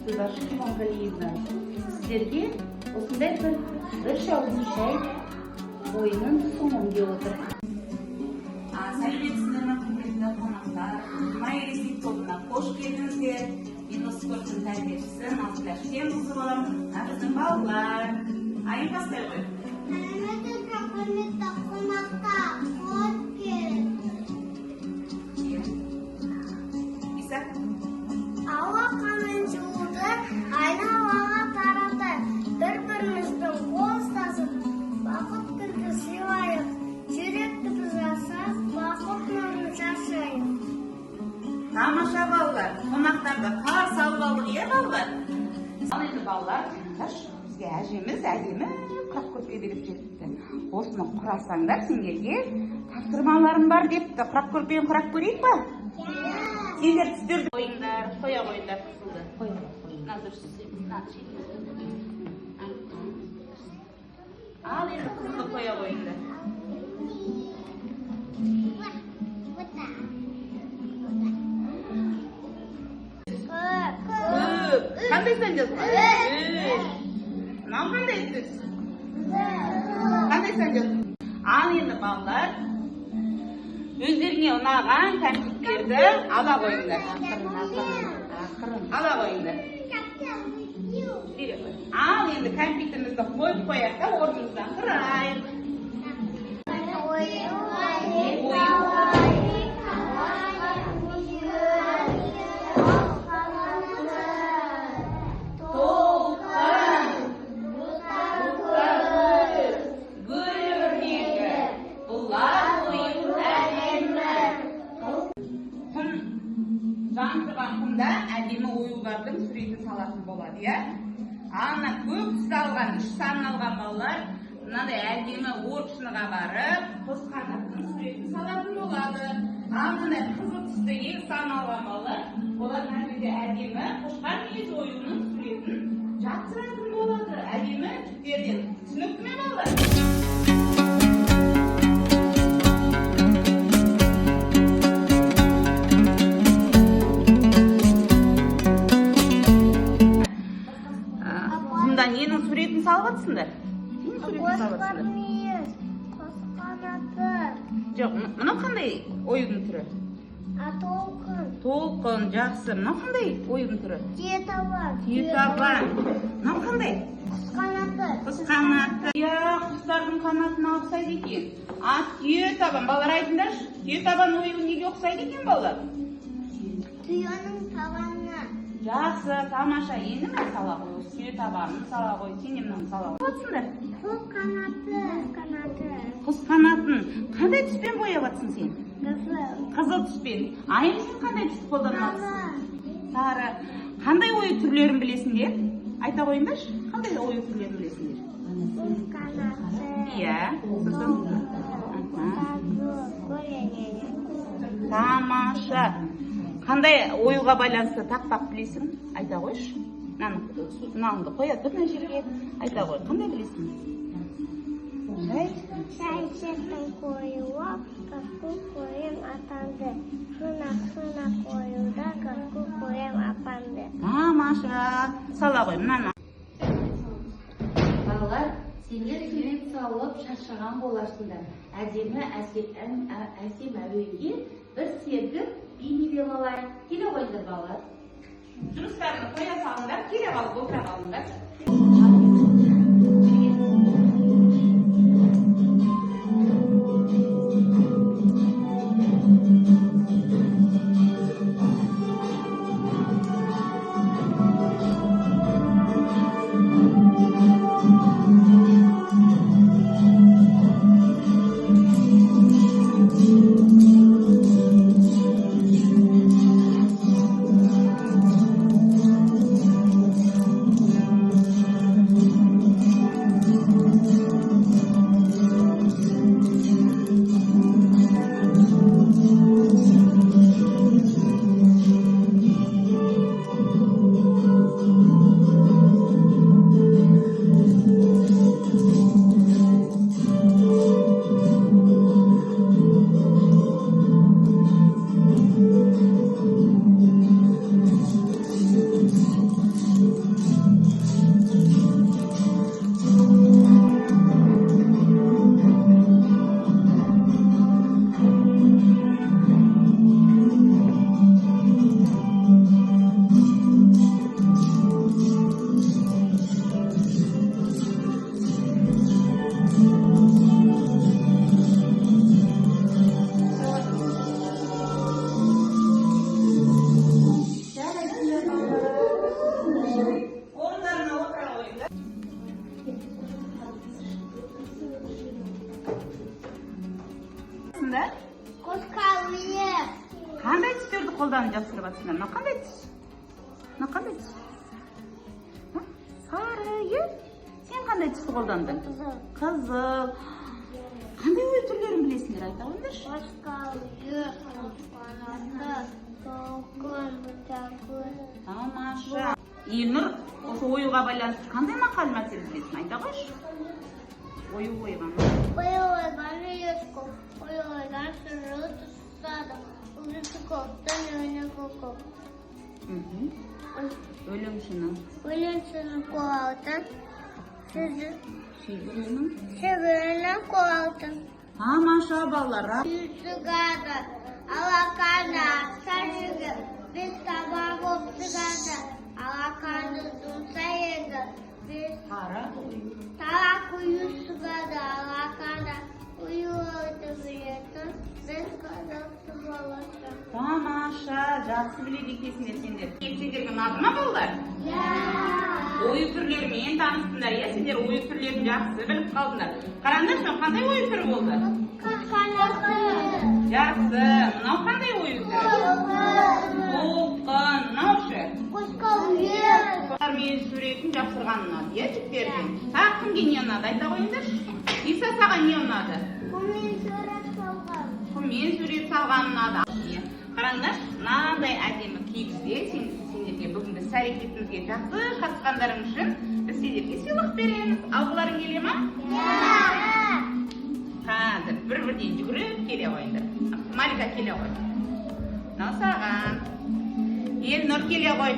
Гүлбаршын Иманғалиевна, сіздерге осындай бір шауын шай ойынын соңын деп отыр. Сәлеметсіздер ме, құрметті қонақтар. Майя ресми тобына қош келдіңіздер. Мен осы көршінің тәрбиешісі Назгүл Әшкемқызы боламын. Біздің балалар. Айын бастай ғой. Сәлеметсіздер, құрметті қонақтар. Қош келдіңіздер. Иса? Ауа қанын жуылды, айналаға тарады. Бір-біріміздің қол ұстасып, бақыт күнді сыйлайық. Жүректі біз жасап, бақыт нұрын шашайық. Тамаша балалар, қонақтарды қарсы алып алдық, е балалар? Ал енді балалар, бізге әжеміз әдемі құрақ көрпе беріп жетіпті. Осыны құрасаңдар, сендерге тапсырмаларым бар депті. Құрақ көрпені құрап көрейік па? Сендер түстерді қойыңдар, қоя қойыңдар қысылды. Ал енді қызды қоя қойыңдар. Қандай санжасың? Мынау қандай сөз? Қандай санжасың? Ал енді балалар, өздеріңе ұнаған кәмпиттерді ала қойыңдар. Ала қойыңдар. Ал енді кәмпитімізді қойып қояйық та орнымыздан тұрайық. Жаңғырған құмда әдемі оюлардың суретін салатын болады, иә? Ана көп түсті алған, 3 санын алған балалар, мынандай әдемі оршыныға барып, құс қанаттың суретін салатын болады. Ана қызыл түсті 2 сан алған балалар, олар нәрседе әдемі қошқар мүйіз оюының суретін жатсыратын болады. Әдемі жүктерден. Түсінікті ме балалар? Ненің суретін салып атсыңдар? Қошқар мүйіз, құс қанаты. Жоқ, мынау қандай ойын түрі? Толқын. Толқын, жақсы. Мынау қандай ойын түрі? Түйетабан. Түйетабан. Мынау қандай? Құс қанаты. Құс қанаты. Иә, құстардың қанатына ұқсайды екен. Түйетабан. Балалар айтыңдаршы, түйетабан ойын неге ұқсайды екен балалар? Түйенің табаны. Жақсы, тамаша. Енді мен сала қой, түйетабанын сала қой, сен мынаны сала қой. Отсыңдар? Құс қанаты. Құс қанатын қандай түспен бояп атсың сен? Қызыл түспен. Айым сен қандай түсті қолданасың? Сары. Қандай ою түрлерін білесіңдер? Айта қойыңдаршы, қандай ою түрлерін білесіңдер? Құс қанаты. Иә. Тамаша. Қандай оюға байланысты тақпақ білесің? Айта қойшы. Мынаңды қоя тұр мына жерге. Айта қой, қандай білесің? Шәйшектің қойуы, қасқу қойым атанды. Сынақ қоюда қасқу қойым апанды. Тамаша. Сала қой, мынаны. Балалар, сендер сурет салып шаршаған боларсыңдар. Әдемі әсем әуенге бір сергіп бейнелеп алайық. Келе қойыңдар балалар. Жұмыстарını қоя салыңдар, келе қалып отыра қалыңдар. Сендер Қошқалыйым. қандай түстерді қолданып жапсырып жатсыңдар? Мына қандай түс? Мына қандай түс? Сары, иә? Сен қандай түсті қолдандың? Қызыл. Қызыл. Қандай ой түрлерін білесіңдер, айта қойыңдаршы. Қошқалыйым. Қанаты. Толқын. Бұтақын. Тамаша. Елнұр, осы оюға байланысты қандай мақал мәтел білесің? Айта қойшы. Ою ойған. Ойған үйескі. Ойған сұры тұстады. Ұлысы көптен өне көкіп. Өлім шыны. Өлен сының қолаудың. Шегірінің. Шегірінің қолаудың. Тамаша балалар. Сығады. Алақаны сашығы. Біз таба боп сығады. Алақаны тұнса еді. Біз талақ ұйы сығады. Алақаны ұйы өті білетін. Біз қазақты боласы. Тамаша, жақсы біледі екесіңдер сендер. Сендерге ұнады ма балалар? Ою түрлерімен таныстыңдар, иә? Сендер ою түрлерін жақсы біліп қалдыңдар. Қараңдаршы, қандай ою түрі болды? Қанаты. Жақсы. Мынау қандай ою түрі? Толқын. Мынау ше? Қошқалыйым. Мен суретін жапсырған ұнады, иә жігіттерден? Тағы кімге не ұнады? Айта қойыңдаршы. Иса саған не ұнады? Құмен сурет салған. Құммен сурет салған ұнады. Қараңдар, мынандай әдемі киізде сендерге бүгінгі іс әрекетімізге жақсы қатысқандарың үшін біз сендерге сыйлық береміз. Алғыларың келе ма? Қазір бір-бірден жүгіріп келе қойыңдар. Малика келе қой. Мынау саған. Елнұр келе қой.